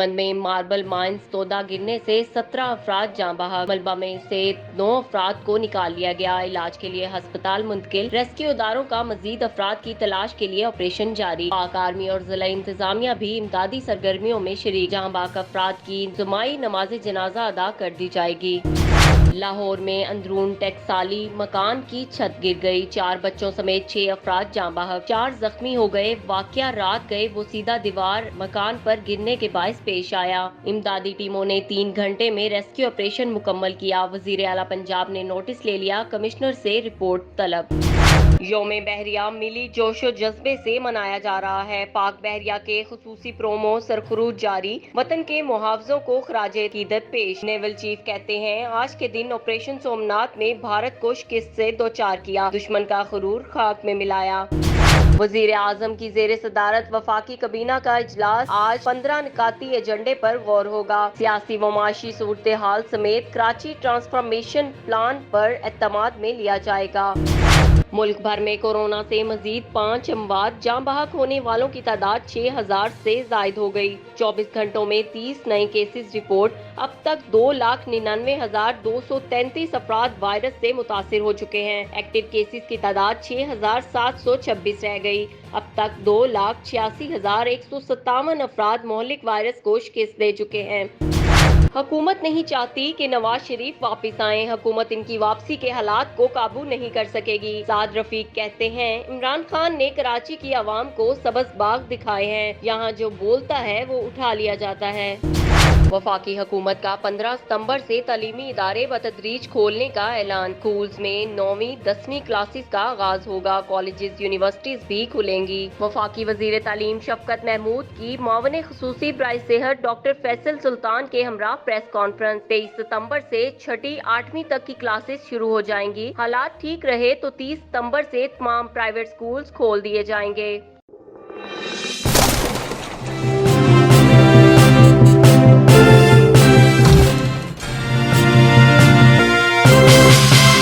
हेलमंद में marble mines तोदा गिरने से 17 अफराद जाँ बहक। मलबा में से 9 अफराद को निकाल लिया गया। इलाज के लिए अस्पताल मुंतकिल। रेस्क्यू इदारों का मजीद अफराद की तलाश के लिए ऑपरेशन जारी। पाक आर्मी और जिला इंतजामिया भी इमदादी सरगर्मियों में शरीक। जाँ बहक अफराद की जुमाई नमाज जनाजा अदा कर दी जाएगी। लाहौर में अंदरून टैक्साली मकान की छत गिर गई। 4 बच्चों समेत 6 अफराद जाँ बहक, 4 जख्मी हो गए। वाकया रात गए वो सीधा दीवार मकान पर गिरने के बायस पेश आया। इमदादी टीमों ने 3 घंटे में रेस्क्यू ऑपरेशन मुकम्मल किया। वजीर आला पंजाब ने नोटिस ले लिया, कमिश्नर से रिपोर्ट तलब। यौम बहरिया मिली जोशो जज्बे से मनाया जा रहा है। पाक बहरिया के खुसूसी प्रोमो सरखरूज जारी। वतन के मुहावजों को खराजे अकीदत पेश। नेवल चीफ कहते हैं, आज के दिन ऑपरेशन सोमनाथ में भारत को शिकस्त से दोचार किया, दुश्मन का गुरूर खाक में मिलाया। वजीर आजम की जेर सदारत वफाकी कबीना का इजलास आज 15 निकाती एजेंडे पर गौर होगा। सियासी व माशी सूरत हाल समेत कराची ट्रांसफॉर्मेशन प्लान पर एतमाद में लिया जाएगा। मुल्क भर में कोरोना से मजीद 5 अमवात। जाँ बहक होने वालों की तादाद 6000 से जायद हो गई। 24 घंटों में 30 नए केसेस रिपोर्ट। अब तक 2,99,233 अफराद वायरस से मुतासिर हो चुके हैं। एक्टिव केसेस की तादाद 6726 रह गई। अब तक 2,86,157 अफराद मोहलिक वायरस को शिकस्त दे चुके हैं। हुकूमत नहीं चाहती कि नवाज शरीफ वापस आएं। हुकूमत इनकी वापसी के हालात को काबू नहीं कर सकेगी। साद रफीक कहते हैं, इमरान खान ने कराची की आवाम को सब्ज बाग दिखाए हैं। यहाँ जो बोलता है वो उठा लिया जाता है। वफाकी हुकूमत का 15 सितंबर से तालीमी इदारे बतदरीज खोलने का ऐलान। स्कूल्स में 9वीं 10वीं क्लासेस का आगाज होगा। कॉलेजेस यूनिवर्सिटीज भी खुलेंगी। वफाकी वजीर तालीम शफकत महमूद की मुआवन खुसूसी बराए सेहत डॉक्टर फैसल सुल्तान के हमरा प्रेस कॉन्फ्रेंस। 23 सितंबर से 6ठी 8वीं तक की क्लासेस शुरू हो जाएंगी। हालात ठीक रहे तो 30 सितंबर से तमाम प्राइवेट स्कूल्स खोल दिए जाएंगे।